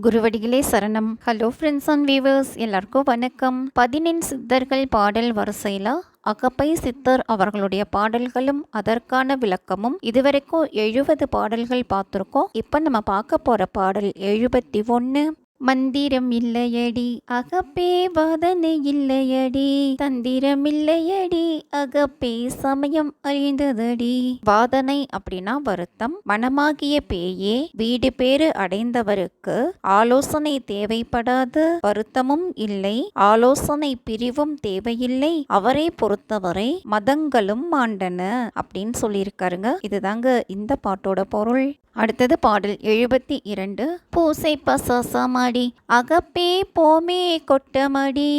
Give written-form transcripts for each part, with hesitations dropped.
குருவடிகளே சரணம். Hello friends and viewers, எல்லாருக்கும் வணக்கம். 14 சித்தர்கள் பாடல் வரிசையில் அகப்பை சித்தர் அவர்களுடைய பாடல்களும் அதற்கான விளக்கமும் இதுவரைக்கும் 70 பாடல்கள் பார்த்துருக்கோம். இப்போ நம்ம பார்க்க போகிற பாடல் 71. மந்திரம் இல்லையடி அகப்பே, வாதனை இல்லையடி தந்திரம் இல்லையடி அகப்பே, சமயம் அழிந்ததடி. வாதனை அப்படின்னா வருத்தம். மனமாகிய பேயே, வீடு பேறு அடைந்தவருக்கு ஆலோசனை தேவைப்படாது, வருத்தமும் இல்லை, ஆலோசனை பிரிவும் தேவையில்லை, அவரை பொறுத்தவரை மதங்களும் மாண்டன அப்படின்னு சொல்லியிருக்காருங்க. இதுதாங்க இந்த பாட்டோட பொருள். அடுத்தது பாடல் 72. பூசை பசாசமாடி அகப்பே, போமே கொட்டமடி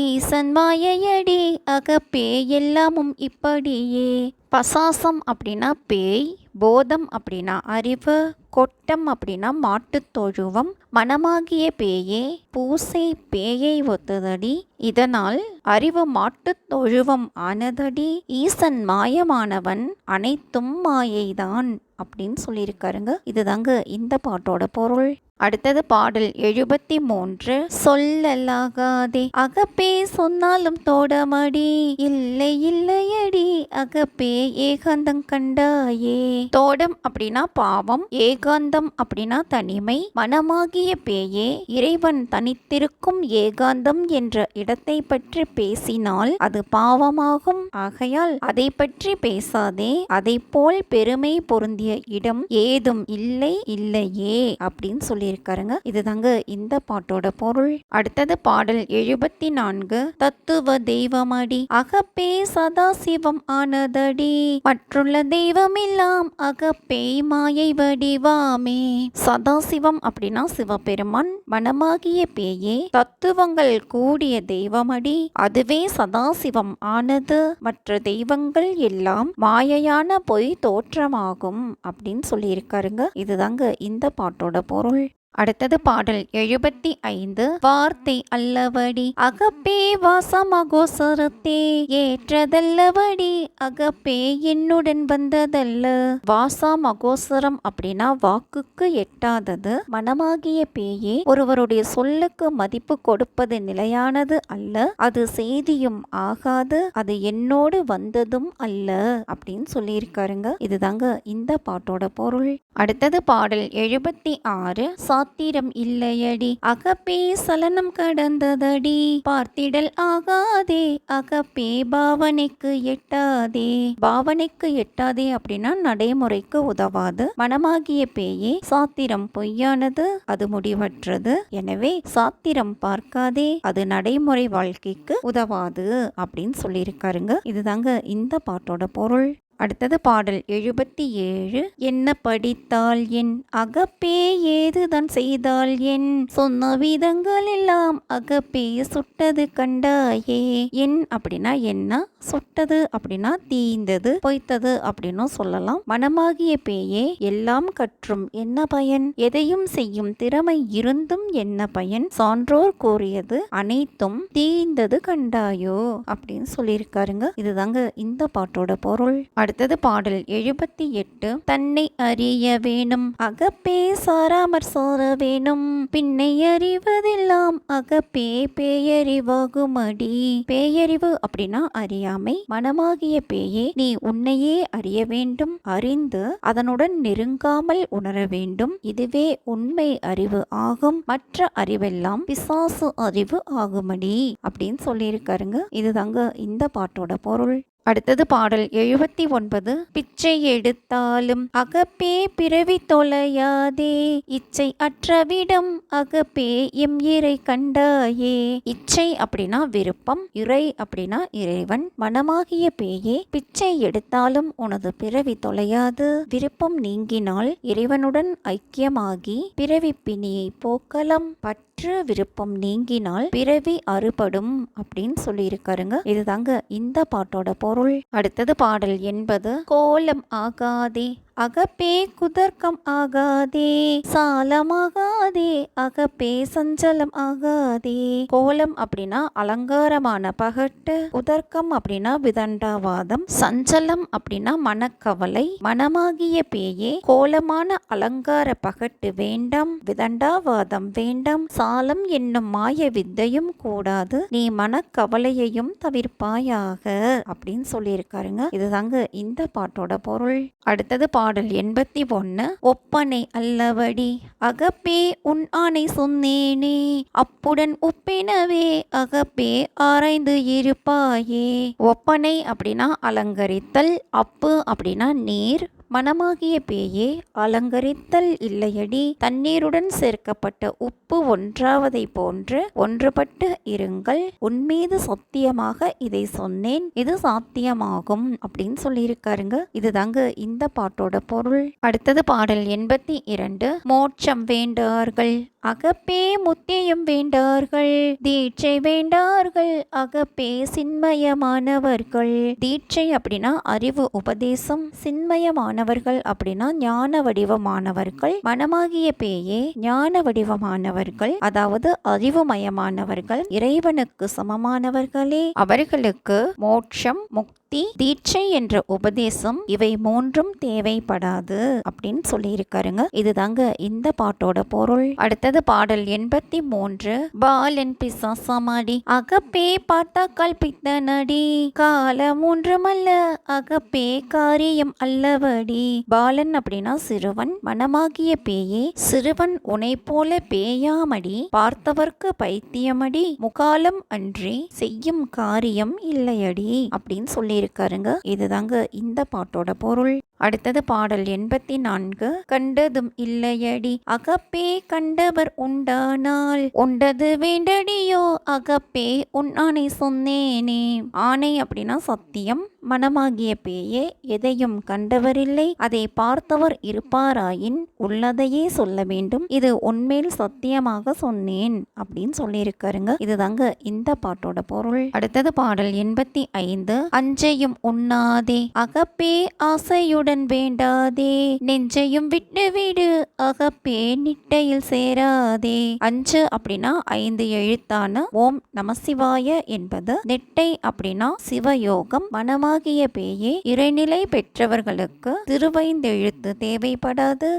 ஈசன் மாயையடி அகப்பே, எல்லாமும் இப்படியே. பசாசம் அப்படின்னா பேய், போதம் அப்படின்னா அறிவு, கொட்டம் அப்படின்னா மாட்டுத் தொழுவம். மனமாகிய பேயே, பூசை பேயை ஒத்ததடி, இதனால் அறிவு மாட்டுத் தொழுவம் ஆனதடி, ஈசன் மாயமானவன் அனைத்தும் மாயைதான் அப்படின்னு சொல்லியிருக்காருங்க. இதுதாங்க இந்த பாட்டோட பொருள். அடுத்தது பாடல் 73. சொல்லலாகாதே அகப்பே, சொன்னாலும் தோடமடி இல்லை இல்லையடி அகப்பே, ஏகாந்தம் கண்டாயே. தோடம் அப்படின்னா பாவம், ஏகாந்தம் அப்படின்னா தனிமை. மனமாகிய பேயே, இறைவன் தனித்திருக்கும் ஏகாந்தம் என்ற இடத்தை பற்றி பேசினால் அது பாவமாகும். ஆகையால் அதை பற்றி பேசாதே, அதை போல் பெருமை பொருந்திய இடம் ஏதும் இல்லை இல்லையே அப்படின்னு சொல்லி இருக்காருங்க. இதுதாங்க இந்த பாட்டோட பொருள். அடுத்தது பாடல் 74. தத்துவ தெய்வமடி அகப்பே, சதாசிவம் ஆனதடி மற்றுள்ள தெய்வம் எல்லாம் அகப்பே, மாயை வடிவாமே. சதாசிவம் அப்படின்னா சிவபெருமான். மனமாகிய பேயே, தத்துவங்கள் கூடிய தெய்வமடி, அதுவே சதாசிவம் ஆனது, மற்ற தெய்வங்கள் எல்லாம் மாயையான பொய் தோற்றமாகும் அப்படின்னு சொல்லியிருக்காருங்க. இதுதாங்க இந்த பாட்டோட பொருள். அடுத்தது பாடல் 75. வார்த்தை அல்லவடி அகப்பே, வாசமகோசரத்தே ஏற்றதல்லவடி அகப்பே, என்னுடன் வந்ததல்ல. வாசா மகோசரம் அப்படின்னா வாக்குக்கு எட்டாதது. மனமாகிய பேயே, ஒருவருடைய சொல்லுக்கு மதிப்பு கொடுப்பது நிலையானது அல்ல, அது செய்தியும் ஆகாது, அது என்னோடு வந்ததும் அல்ல அப்படின்னு சொல்லியிருக்காருங்க. இதுதாங்க இந்த பாட்டோட பொருள். அடுத்தது பாடல் 76. சாத்திரம் இல்லையடி அகப்பே, சலனம் கடந்ததடி பார்த்திடல் ஆகாதே அகப்பே, பாவனைக்கு எட்டாதே. பாவனைக்கு எட்டாதே அப்படின்னா நடைமுறைக்கு உதவாது. மனமாகிய பேயே, சாத்திரம் பொய்யானது, அது முடிவற்றது. எனவே சாத்திரம் பார்க்காதே, அது நடைமுறை வாழ்க்கைக்கு உதவாது அப்படின்னு சொல்லியிருக்காருங்க. இதுதாங்க இந்த பாட்டோட பொருள். அடுத்தது பாடல் 77. என்ன படித்தால் என் அகப்பே, ஏதுதான் செய்தால் என் சொன்ன விதங்கள் எல்லாம் அகப்பே, சுட்டது கண்டாயே. என் அப்படின்னா என்ன, சுட்டது அப்படின்னா தீந்தது, பொய்த்தது அப்படின்னும் சொல்லலாம். மனமாகிய பேயே, எல்லாம் கற்றும் என்ன பயன், எதையும் செய்யும் திறமை இருந்தும் என்ன பயன், சான்றோர் கூறியது அனைத்தும் தீந்தது கண்டாயோ அப்படின்னு சொல்லியிருக்காருங்க. இதுதாங்க இந்த பாட்டோட பொருள். அடுத்தது பாடல் 78. தன்னை அறிய வேணும் அகப்பே, சாராமற் சார வேணும் பின்னை அறிவதெல்லாம் அகப்பே, பேயறிவாகுமடி. பேயறிவு அப்படின்னா அறியாமை. மனமாகிய பேயே, நீ உன்னையே அறிய வேண்டும், அறிந்து அதனுடன் நெருங்காமல் உணர வேண்டும், இதுவே உண்மை அறிவு ஆகும், மற்ற அறிவெல்லாம் பிசாசு அறிவு ஆகுமடி அப்படின்னு சொல்லியிருக்காருங்க. இதுதாங்க இந்த பாட்டோட பொருள். அடுத்தது பாடல் 79. பிச்சை எடுத்தாலும் அகப்பே, பிறவி தொலையாதே இச்சை அற்றவிடம் அகப்பே, எம் இறை கண்டாயே. இச்சை அப்படின்னா விருப்பம், இறை அப்படின்னா இறைவன். மனமாகிய பேயே, பிச்சை எடுத்தாலும் உனது பிறவி தொலையாது, விருப்பம் நீங்கினால் இறைவனுடன் ஐக்கியமாகி பிறவி பிணியை போக்கலாம், பற்று விருப்பம் நீங்கினால் பிறவி அறுபடும் அப்படின்னு சொல்லியிருக்காருங்க. இதுதாங்க இந்த பாட்டோட பொருள். அடுத்தது பாடல் 80. கோலம் ஆகாதே அகப்பே குதர்க்கம் ஆகாதே, சாலமாகாதே, அகப்பே சஞ்சலம் ஆகாதே. கோலம் அப்படின்னா அலங்காரமான பகட்டு, குதர்க்கம் அப்படின்னா விதண்டாவாதம், சஞ்சலம் அப்படின்னா மனக்கவலை. மனமாகிய பேயே, கோலமான அலங்கார பகட்டு வேண்டாம், விதண்டாவாதம் வேண்டாம், சாலம் என்னும் மாய வித்தையும் கூடாது, நீ மனக்கவலையையும் தவிர்ப்பாயாக அப்படின்னு சொல்லியிருக்காருங்க. இதுதாங்க இந்த பாட்டோட பொருள். அடுத்தது பாடல் 81. ஒப்பனை அல்லவடி அகப்பே உன் ஆணை சொன்னேனே, அப்புடன் ஒப்பெனவே அகப்பே ஆராய்ந்து இருப்பாயே. ஒப்பனை அப்படின்னா அலங்கரித்தல், அப்பு அப்படின்னா நீர், மனமாகிய பேயே அலங்கரித்தல் இல்லையடி, தண்ணீருடன் சேர்க்கப்பட்ட உப்பு ஒன்றாவதை போன்று ஒன்றுபட்டு இருங்கள், உன்மீது சத்தியமாக இதை சொன்னேன், இது சாத்தியமாகும் அப்படின்னு சொல்லியிருக்காருங்க. இதுதாங்க இந்த பாட்டோட பொருள். அடுத்தது பாடல் 82. மோட்சம் வேண்டார்கள் அகப்பே முத்தியம் வேண்டார்கள், தீட்சை வேண்டார்கள் அகப்பே சின்மயமானவர்கள். தீட்சை அப்படின்னா அறிவு உபதேசம், சின்மயமானவர்கள் அப்படின்னா ஞான வடிவமானவர்கள். மனமாகிய பேயே ஞான வடிவமானவர்கள், அதாவது அறிவுமயமானவர்கள், இறைவனுக்கு சமமானவர்களே, அவர்களுக்கு மோட்சம், முக்தி, தீட்சை என்ற உபதேசம் இவை மூன்றும் தேவைப்படாது அப்படின்னு சொல்லியிருக்காருங்க. இதுதாங்க இந்த பாட்டோட பொருள். அடுத்தது பாடல் 83. பாலன் பிசாசமாடி அகப்பே பார்த்தா கல்பித்த நடி, காலம் ஒன்றுமல்ல அகப்பே காரியம் அல்லவடி. பாலன் அப்படின்னா சிறுவன், மனமாகிய பேயே சிறுவன் உனை போல பேயாமடி, பார்த்தவர்க்கு பைத்தியமடி, முகாலம் அன்றி செய்யும் காரியம் இல்லையடி அப்படின்னு சொல்லி இருக்காருங்க. இதுதாங்க இந்த பாட்டோட பொருள். அடுத்தது பாடல் 84. கண்டதும் இல்லையடி அகப்பே கண்டவர் உண்டானால், உண்டது வேண்டடியோ அகப்பே உன் ஆணை சொன்னேனே. ஆணை அப்படின்னா சத்தியம், மனமாகிய பேயே எதையும் கண்டவரில்லை, அதை பார்த்தவர் இருப்பாராயின் உள்ளதையே சொல்ல வேண்டும், இது உன்மேல் சத்தியமாக சொன்னேன் அப்படின்னு சொல்லியிருக்காருங்க. இதுதாங்க இந்த பாட்டோட பொருள். அடுத்தது பாடல் 85. அஞ்சையும் உண்ணாதே அகப்பே ஆசையுடன் வேண்டாதே, நெஞ்சையும் விட்டு விடு அகப்பே நிட்டையில் சேராதே. அஞ்சு அப்படின்னா 5 எழுத்தான ஓம் நமசிவாய என்பது, நெட்டை அப்படின்னா சிவயோகம், மனமாகிய பேயே இறைநிலை பெற்றவர்களுக்கு திருவைந்தெழுத்து தேவைப்படாது,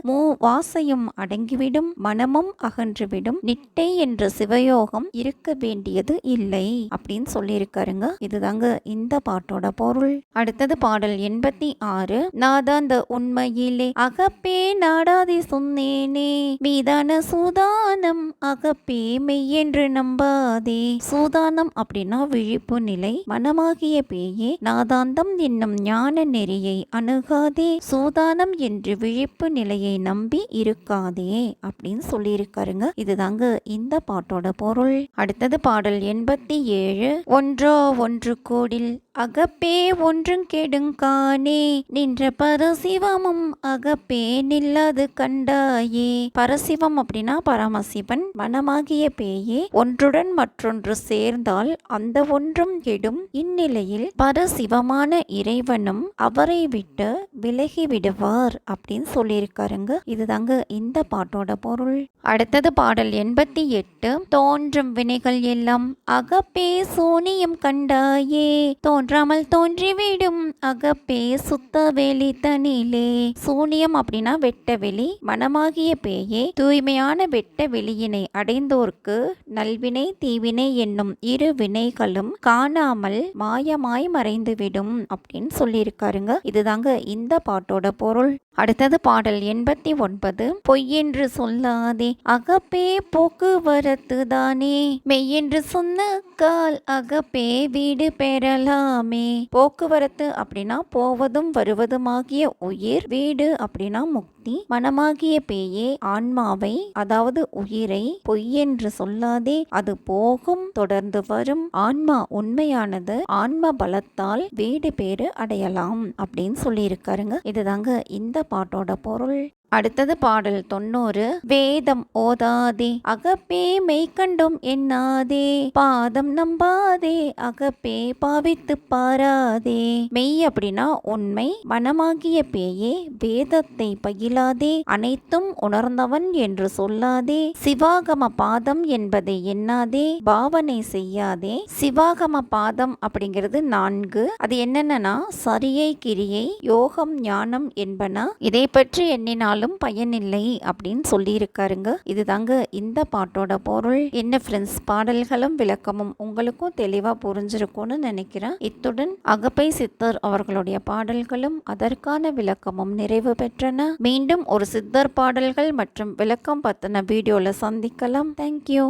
வாசையும் அடங்கிவிடும், மனமும் அகன்றுவிடும், நிட்டை என்ற சிவயோகம் இருக்க வேண்டியது இல்லை அப்படின்னு சொல்லியிருக்காருங்க. இதுதாங்க இந்த பாட்டோட பொருள். அடுத்தது பாடல் 86. நாதாந்த உண்மையிலே அகப்பே நாடாதி சொன்னேனே, மீதான சூதானம் அகப்பே மெய்யென்று நம்பாதே. சூதானம் அப்படின்னா விழிப்பு நிலை, மனமாகிய பேயே நாதாந்தம் என்னும் ஞான நெறியை அணுகாதே, சூதானம் என்று விழிப்பு நிலையை நம்பி இருக்காதே அப்படின்னு சொல்லியிருக்காருங்க. இதுதாங்க இந்த பாட்டோட பொருள். அடுத்தது பாடல் 87. ஒன்றோ ஒன்று கோடில் அகப்பே ஒன்றும் கெடுங்கானே, நின்ற பரசிவமும் அகப்பே நில்லாது கண்டாயே. பரசிவம் அப்படின்னா பரமசிவன், மனமாகிய பேயே ஒன்றுடன் மற்றொன்று சேர்ந்தால் அந்த ஒன்றும் கெடும், இந்நிலையில் பரசிவமான இறைவனும் அவரை விட்டு விலகி விடுவார் அப்படின்னு சொல்லியிருக்காருங்க. இதுதாங்க இந்த பாட்டோட பொருள். அடுத்தது பாடல் 88. தோன்றும் வினைகள் எல்லாம் அகப்பே சூனியம் கண்டாயே, தோன்றாமல் தோன்றிவிடும் அகப்பே சுத்த வெளி தனிலே. சூனியம் அப்படின்னா வெட்ட வெளி, மனமாகிய பேயே தூய்மையான வெட்ட வெளியினை அடைந்தோர்க்கு நல்வினை தீவினை என்னும் இரு வினைகளும் காணாமல் மாயமாய் மறைந்துவிடும் அப்படின்னு சொல்லியிருக்காருங்க. இதுதாங்க இந்த பாட்டோட பொருள். அடுத்தது பாடல் 89. பொய்யென்று சொல்லாதே அகப்பே போக்குவரத்து தானே, மெய்யென்று சொன்ன கால் அகப்பே வீடு பெறலாமே. போக்குவரத்து அப்படின்னா போவதும் வருவதுமாகிய உயிர், வீடு அப்படின்னா முக்தி, மனமாகிய பேயே ஆன்மாவை அதாவது உயிரை பொய்யென்று சொல்லாதே, அது போகும் தொடர்ந்து வரும், ஆன்மா உண்மையானது, ஆன்ம பலத்தால் வீடு பேறு அடையலாம் அப்படின்னு சொல்லியிருக்காருங்க. இதுதாங்க இந்த பாட்டோட பொருள். அடுத்தது பாடல் 90. வேதம் ஓதாதே அகப்பே மெய்கண்டும் எண்ணாதே, பாதம் நம்பாதே அகப்பே பாவித்து பாராதே. மெய் அப்படின்னா உண்மை, மனமாகிய பேயே வேதத்தை பயிலாதே, அனைத்தும் உணர்ந்தவன் என்று சொல்லாதே, சிவாகம பாதம் என்பதை எண்ணாதே, பாவனை செய்யாதே. சிவாகம பாதம் அப்படிங்கிறது 4. அது என்னென்னா சரியை கிரியை யோகம் ஞானம் என்பன, இதை பற்றி எண்ணினாலும் பயனில்லை அப்படின்னு சொல்லியிருக்காருங்க. இதுதாங்க இந்த பாட்டோட பொருள். என்ன ஃப்ரெண்ட்ஸ், பாடல்களும் விளக்கமும் உங்களுக்கும் தெளிவா புரிஞ்சிருக்கும்னு நினைக்கிறேன். இத்துடன் அகப்பை சித்தர் அவர்களுடைய பாடல்களும் அதற்கான விளக்கமும் நிறைவு பெற்றன. மீண்டும் ஒரு சித்தர் பாடல்கள் மற்றும் விளக்கம் பத்தின வீடியோல சந்திக்கலாம். தேங்க்யூ.